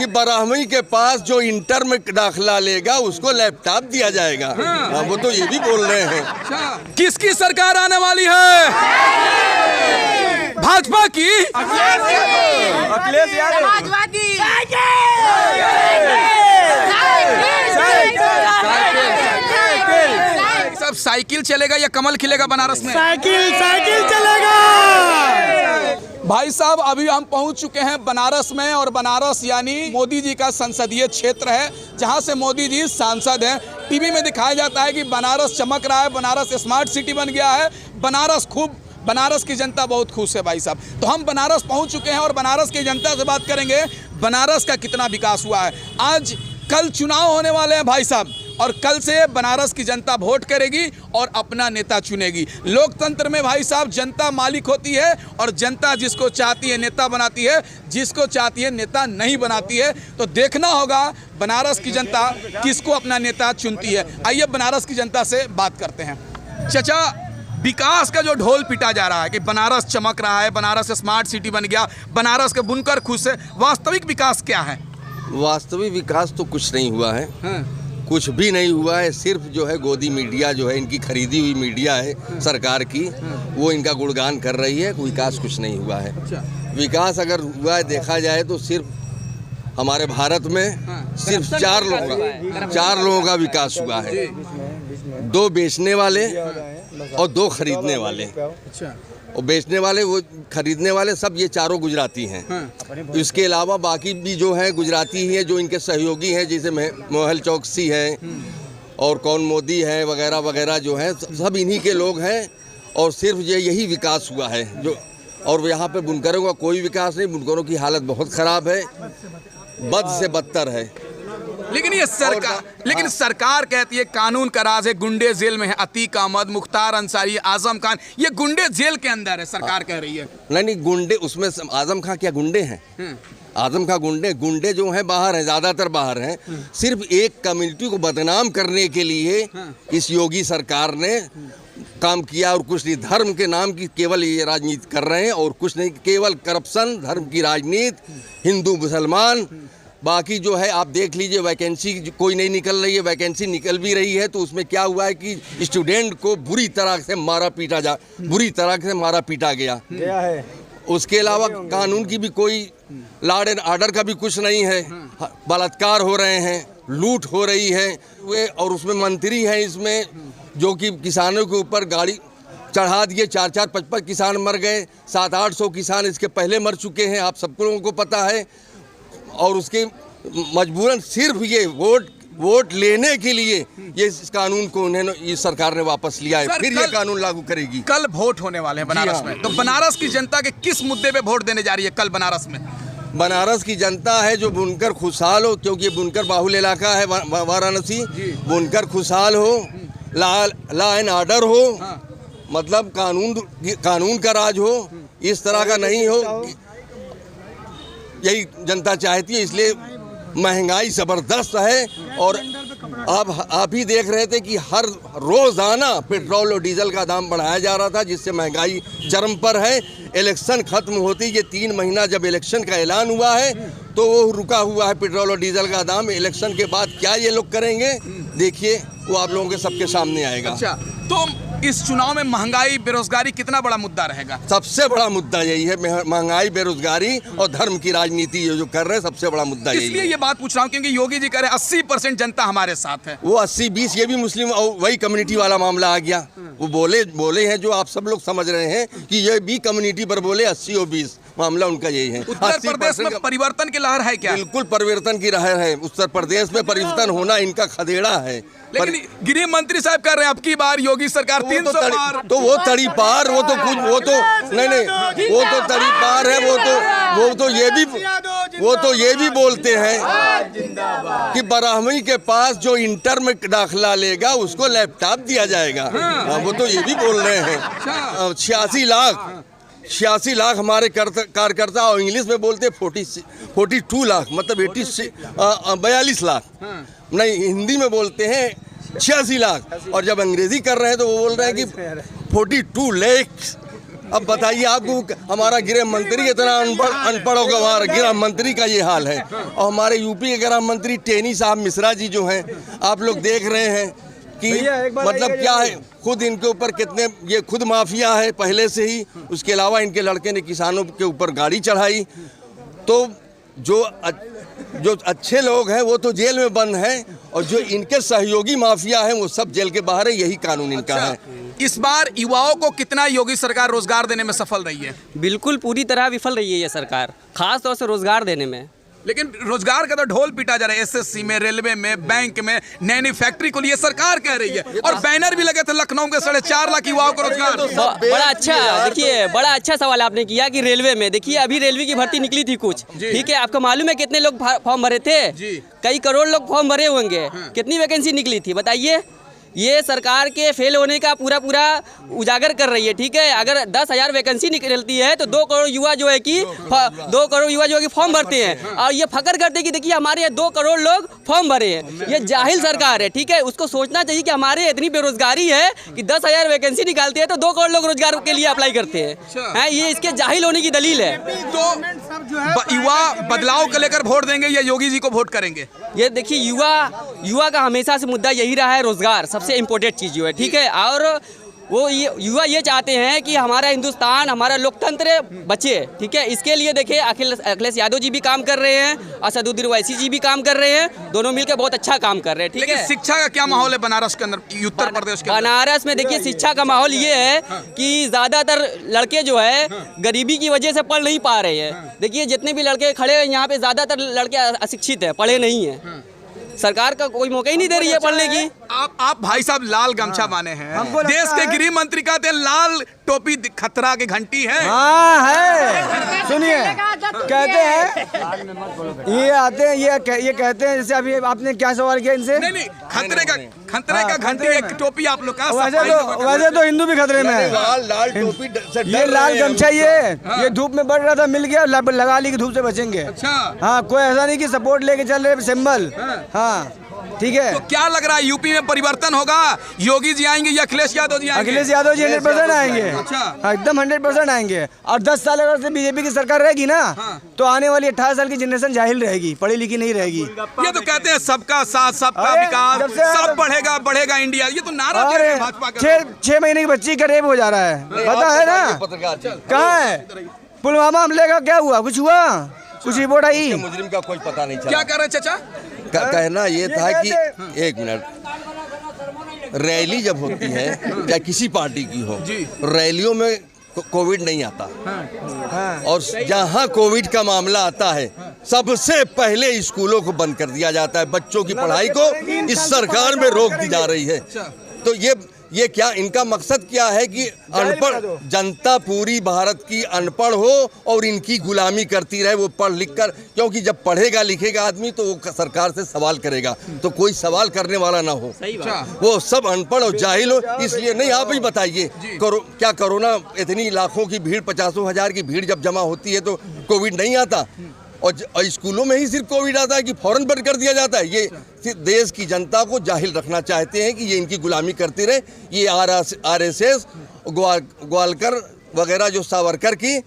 कि बारहवीं के पास जो इंटर में दाखिला लेगा उसको लैपटॉप दिया जाएगा। हाँ, वो तो ये भी बोल रहे हैं। किसकी सरकार आने वाली है? भाजपा की? अखिलेश यादव भाजपा की। सब साइकिल चलेगा या कमल खिलेगा बनारस में? साइकिल चलेगा। भाई साहब, अभी हम पहुंच चुके हैं बनारस में, और बनारस यानी मोदी जी का संसदीय क्षेत्र है, जहां से मोदी जी सांसद हैं। टीवी में दिखाया जाता है कि बनारस चमक रहा है, बनारस स्मार्ट सिटी बन गया है, बनारस की जनता बहुत खुश है भाई साहब। तो हम बनारस पहुंच चुके हैं और बनारस की जनता से बात करेंगे, बनारस का कितना विकास हुआ है। कल चुनाव होने वाले हैं भाई साहब, और कल से बनारस की जनता वोट करेगी और अपना नेता चुनेगी। लोकतंत्र में भाई साहब जनता मालिक होती है, और जनता जिसको चाहती है नेता बनाती है, जिसको चाहती है नेता नहीं बनाती है। तो देखना होगा बनारस की जनता किसको अपना नेता चुनती है। आइए बनारस की जनता से बात करते हैं। चाचा, विकास का जो ढोल पिटा जा रहा है कि बनारस चमक रहा है, बनारस स्मार्ट सिटी बन गया, बनारस के बुनकर खुश है, वास्तविक विकास क्या है? वास्तविक विकास तो कुछ नहीं हुआ है। कुछ भी नहीं हुआ है। सिर्फ जो है गोदी मीडिया जो है, इनकी खरीदी हुई मीडिया है सरकार की, वो इनका गुणगान कर रही है। विकास कुछ नहीं हुआ है। विकास अगर हुआ है देखा जाए तो सिर्फ हमारे भारत में सिर्फ चार लोगों का विकास हुआ है। 2 बेचने वाले और 2 खरीदने वाले। और बेचने वाले, वो खरीदने वाले सब ये चारों गुजराती हैं। इसके अलावा बाकी भी जो है गुजराती ही है, जो इनके सहयोगी हैं, जैसे मोहल चौकसी है और कौन मोदी है वगैरह वगैरह, जो है सब इन्हीं के लोग हैं। और सिर्फ यही विकास हुआ है जो। और यहाँ पे बुनकरों का कोई विकास नहीं। बुनकरों की हालत बहुत ख़राब है, बद से बदतर है। लेकिन सरकार कहती है कानून का राज है, गुंडे जेल में है। अतीक अहमद, मुख्तार अंसारी, आजम खान, ये गुंडे जेल के अंदर है, सरकार कह रही है। नहीं, गुंडे उसमें आजम खान क्या गुंडे हैं? आजम खान गुंडे जो हैं बाहर हैं, ज़्यादातर बाहर हैं। सिर्फ एक कम्युनिटी को बदनाम करने के लिए इस योगी सरकार ने काम किया, और कुछ नहीं। धर्म के नाम की केवल ये राजनीति कर रहे हैं, और कुछ नहीं, केवल करप्शन, धर्म की राजनीति, हिंदू मुसलमान। बाकी जो है आप देख लीजिए, वैकेंसी कोई नहीं निकल रही है। वैकेंसी निकल भी रही है तो उसमें क्या हुआ है कि स्टूडेंट को बुरी तरह से मारा पीटा गया है। उसके अलावा कानून की भी कोई लॉ एंड ऑर्डर का भी कुछ नहीं है। बलात्कार हो रहे हैं, लूट हो रही है वे, और उसमें मंत्री हैं इसमें जो कि किसानों के ऊपर गाड़ी चढ़ा दिए। 4-4, 5-5 किसान मर गए। 700-800 किसान इसके पहले मर चुके हैं, आप सब लोगों को पता है। और उसके मजबूरन सिर्फ ये वोट लेने के लिए ये इस कानून को उन्होंने, इस सरकार ने वापस लिया है। फिर ये कानून लागू करेगी। कल वोट होने वाले हैं बनारस में, तो बनारस की जनता के किस मुद्दे पे वोट देने जा रही है कल बनारस में? बनारस की जनता है जो बुनकर खुशहाल हो, क्योंकि ये बुनकर बाहुल इलाका है वाराणसी। बुनकर खुशहाल हो, लॉ एंड ऑर्डर हो, मतलब कानून का राज हो, इस तरह का नहीं हो, यही जनता चाहती है। इसलिए महंगाई ज़बरदस्त है। और आप ही देख रहे थे कि हर रोज़ाना पेट्रोल और डीजल का दाम बढ़ाया जा रहा था, जिससे महंगाई चरम पर है। इलेक्शन खत्म होती, ये 3 महीना जब इलेक्शन का ऐलान हुआ है तो वो रुका हुआ है पेट्रोल और डीजल का दाम। इलेक्शन के बाद क्या ये लोग करेंगे, देखिए, वो आप लोगों के सबके सामने आएगा। अच्छा, तो इस चुनाव में महंगाई, बेरोजगारी कितना बड़ा मुद्दा रहेगा? सबसे बड़ा मुद्दा यही है, महंगाई, बेरोजगारी और धर्म की राजनीति जो कर रहे हैं, सबसे बड़ा मुद्दा यही है। इसलिए ये बात पूछ रहा हूँ क्योंकि योगी जी कह रहे हैं 80% जनता हमारे साथ है। वो 80-20 ये भी मुस्लिम और वही कम्युनिटी वाला मामला आ गया। वो बोले हैं जो आप सब लोग समझ रहे हैं कि ये भी कम्युनिटी पर बोले 80 और 20, मामला उनका यही है। उत्तर प्रदेश में परिवर्तन की लहर है क्या? बिल्कुल परिवर्तन की लहर है। उत्तर प्रदेश में परिवर्तन होना इनका खदेड़ा है। लेकिन गृह मंत्री साहब कर रहे हैं अब की बार योगी सरकार 300 पार। तो वो तड़ी पार, वो तो कुछ, वो तो नहीं, वो तो तड़ी पार है। वो तो ये भी बोलते हैं कि बारहवीं के पास जो इंटर में दाखिला लेगा उसको लैपटॉप दिया जाएगा। वो तो ये भी बोल रहे हैं। 86 लाख हमारे कार्यकर्ता, और इंग्लिश में बोलते 42 लाख, मतलब 42 लाख, नहीं हिंदी में बोलते हैं 86 लाख। और जब अंग्रेजी कर रहे हैं तो वो बोल रहे हैं कि 42 लाख अब बताइए आपको हमारा गृह मंत्री इतना अनपढ़ होगा, हमारा गृह मंत्री का ये हाल है। और हमारे यूपी के गृह मंत्री टेनी साहब मिश्रा जी जो हैं, आप लोग देख रहे हैं कि मतलब क्या है, खुद इनके ऊपर कितने, ये खुद माफिया है पहले से ही। उसके अलावा इनके लड़के ने किसानों के ऊपर गाड़ी चढ़ाई। तो जो अच्छे लोग हैं वो तो जेल में बंद हैं, और जो इनके सहयोगी माफिया हैं वो सब जेल के बाहर है। यही कानून इनका है। इस बार युवाओं को कितना योगी सरकार रोजगार देने में सफल रही है? बिल्कुल पूरी तरह विफल रही है ये सरकार, खास तौर से रोजगार देने में। लेकिन रोजगार का तो ढोल पीटा जा रहा है। एसएससी में, रेलवे में, बैंक में, नई नई फैक्ट्री को लिए सरकार कह रही है। और बैनर भी लगे थे लखनऊ के 4.5 लाख युवाओं को रोजगार। बड़ा अच्छा, देखिए बड़ा अच्छा सवाल आपने किया कि रेलवे में, देखिए अभी रेलवे की भर्ती निकली थी कुछ, ठीक है, आपको मालूम है कितने लोग फॉर्म भरे थे? कई करोड़ लोग फॉर्म भरे होंगे। कितनी वैकेंसी निकली थी बताइए? ये सरकार के फेल होने का पूरा उजागर कर रही है, ठीक है। अगर 10,000 वैकेंसी निकलती है तो 2 करोड़ युवा जो है कि 2 करोड़ युवा जो है कि फॉर्म भरते हैं, और ये फकर करते हैं कि देखिए हमारे यहाँ 2 करोड़ लोग फॉर्म भरे हैं। ये जाहिल सरकार है, ठीक है। उसको सोचना चाहिए कि हमारे इतनी बेरोजगारी है कि 10,000 वैकेंसी निकालते हैं तो 2 करोड़ लोग रोजगार के लिए अप्लाई करते हैं। ये इसके जाहिल होने की दलील है। तो युवा बदलाव को लेकर वोट देंगे या योगी जी को वोट करेंगे? ये देखिए युवा का हमेशा से मुद्दा यही रहा है, रोजगार सबसे इम्पोर्टेंट चीज़ जो है, ठीक है। और वो युवा ये चाहते हैं कि हमारा हिंदुस्तान, हमारा लोकतंत्र बचे, ठीक है। इसके लिए देखिए अखिलेश यादव जी भी काम कर रहे हैं, असदुद्दीन ओवैसी जी भी काम कर रहे हैं, दोनों मिलकर बहुत अच्छा काम कर रहे हैं, ठीक है। शिक्षा का क्या माहौल है बनारस के अंदर, उत्तर प्रदेश के बनारस में? देखिए शिक्षा का माहौल ये है कि ज़्यादातर लड़के जो है गरीबी की वजह से पढ़ नहीं पा रहे हैं। देखिए जितने भी लड़के खड़े हैं यहाँ पे, ज़्यादातर लड़के अशिक्षित हैं, पढ़े नहीं हैं। सरकार का कोई मौका ही नहीं दे रही है पढ़ने की। आप भाई साहब लाल गमछा माने हैं, देश के गृह मंत्री कहते हैं लाल टोपी खतरा की घंटी है। हाँ है, सुनिए कहते हैं, ये आते हैं, ये कहते हैं, जैसे अभी आपने क्या सवाल किया इनसे? नहीं, खतरे का घंटी एक टोपी आप लोग का। वैसे तो हिंदू भी खतरे में है। लाल टोपी से ये लाल गमछा ये धूप में बढ़ रहा था, मिल गया, लगा ली कि धूप से बचेंगे। अच्छा, हाँ, कोई ऐसा नहीं कि सपोर्ट लेके चल रहे सिंबल। हाँ ठीक है। तो क्या लग रहा है यूपी में परिवर्तन होगा? योगी जी आएंगे या अखिलेश यादव जी आएंगे? अखिलेश यादव जी 100% आएंगे। अच्छा, हाँ, एकदम 100% आएंगे। और 10 साल अगर से बीजेपी की सरकार रहेगी ना, तो आने वाली 18 साल की जनरेशन जाहिल रहेगी, पढ़ी लिखी नहीं रहेगी। ये तो कहते हैं सबका साथ, सबका विकास, सब बढ़ेगा इंडिया, ये तो नारा भाजपा का। 6 महीने की बच्ची का रेप हो जा रहा है, पता है ना? कहाँ है? पुलवामा हमले का क्या हुआ? कुछ हुआ? कुछ रिपोर्ट आई? मुजरिम का कोई पता नहीं चला। क्या कर रहे चाचा? कहना ये था कि 1 मिनट, रैली जब होती है या किसी पार्टी की हो, रैलियों में कोविड नहीं आता। और जहाँ कोविड का मामला आता है सबसे पहले स्कूलों को बंद कर दिया जाता है, बच्चों की पढ़ाई को इस सरकार में रोक दी जा रही है। तो ये क्या इनका मकसद क्या है कि अनपढ़ जनता पूरी भारत की अनपढ़ हो और इनकी गुलामी करती रहे, वो पढ़ लिख कर, क्योंकि जब पढ़ेगा लिखेगा आदमी तो वो सरकार से सवाल करेगा, तो कोई सवाल करने वाला ना हो। वो सब अनपढ़ और जाहिल हो, इसलिए नहीं। आप ही बताइए, क्या कोरोना इतनी लाखों की भीड़, 50,000 की भीड़ जब जमा होती है तो कोविड नहीं आता? और स्कूलों में ही सिर्फ कोविड आता है कि फौरन बंद कर दिया जाता है? ये देश की जनता को जाहिल रखना चाहते हैं कि ये इनकी गुलामी करती रहे। ये RSS, ग्वालकर वगैरह जो सावरकर की,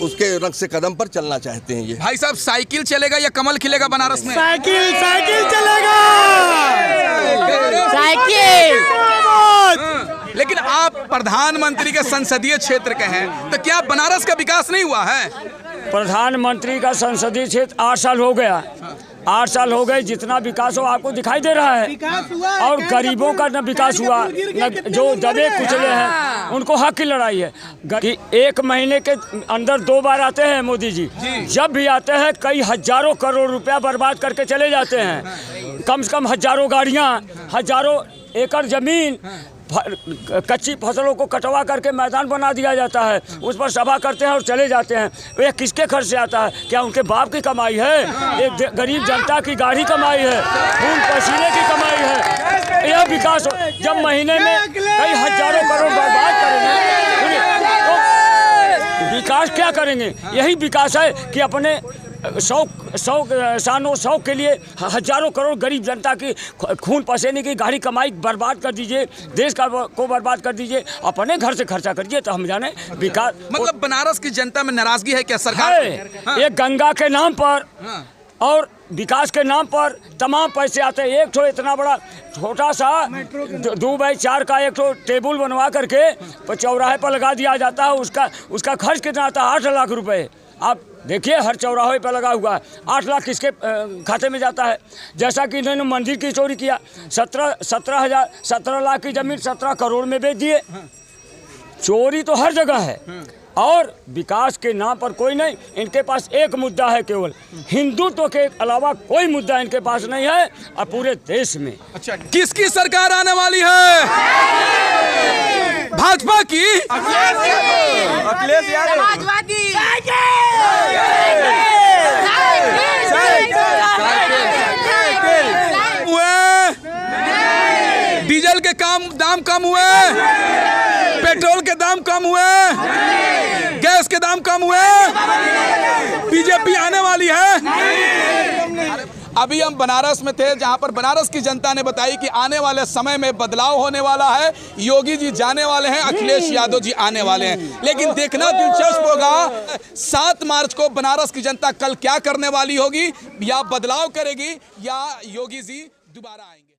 उसके रंग से कदम पर चलना चाहते हैं। ये भाई साहब, साइकिल चलेगा या कमल खिलेगा बनारस में? साइकिल चलेगा, साइकिल। लेकिन आप प्रधानमंत्री के संसदीय क्षेत्र के हैं, तो क्या बनारस का विकास नहीं हुआ है? प्रधानमंत्री का संसदीय क्षेत्र 8 साल हो गया, 8 साल हो गए, जितना विकास हो आपको दिखाई दे रहा है। और गरीबों का न विकास हुआ, न जो दबे कुचले हैं उनको हक की लड़ाई है। कि 1 महीने के अंदर 2 बार आते हैं मोदी जी, जब भी आते हैं कई हजारों करोड़ रुपया बर्बाद करके चले जाते हैं। कम से कम हजारों गाड़ियाँ, हजारों एकड़ जमीन, कच्ची फसलों को कटवा करके मैदान बना दिया जाता है, उस पर सभा करते हैं और चले जाते हैं। ये किसके खर्च से आता है? क्या उनके बाप की कमाई है? एक गरीब जनता की गाढ़ी कमाई है, खून पसीने की कमाई है। यह विकास जब महीने में कई हजारों करोड़ बर्बाद करेंगे तो विकास क्या करेंगे? यही विकास है कि अपने सौ के लिए हजारों करोड़ गरीब जनता की खून पसीने की गाड़ी कमाई बर्बाद कर दीजिए, देश को बर्बाद कर दीजिए, अपने घर से खर्चा करिए तो हम जाने विकास। मतलब बनारस की जनता में नाराजगी है क्या सरकार है? ये गंगा के नाम पर और विकास के नाम पर तमाम पैसे आते हैं। एक तो इतना बड़ा छोटा सा 2x4 का एक तो टेबल बनवा करके चौराहे पर लगा दिया जाता है, उसका खर्च कितना आता है? 8 लाख रुपए। आप देखिए हर चौराहे पर लगा हुआ है, 8 लाख किसके खाते में जाता है? जैसा कि इन्होंने मंदिर की चोरी किया, 17 लाख की जमीन 17 करोड़ में बेच दिए। चोरी तो हर जगह है और विकास के नाम पर कोई नहीं। इनके पास एक मुद्दा है, केवल हिंदुत्व के अलावा कोई मुद्दा इनके पास नहीं है और पूरे देश में। अच्छा, किसकी सरकार आने वाली है? भाजपा की, अखिलेश यादव, डीजल के दाम कम हुए, पेट्रोल के दाम कम हुए, गैस के दाम कम हुए, बीजेपी आने वाली है। अभी हम बनारस में थे जहां पर बनारस की जनता ने बताई कि आने वाले समय में बदलाव होने वाला है, योगी जी जाने वाले हैं, अखिलेश यादव जी आने वाले हैं। लेकिन देखना दिलचस्प होगा 7 मार्च को बनारस की जनता कल क्या करने वाली होगी, या बदलाव करेगी या योगी जी दोबारा आएंगे।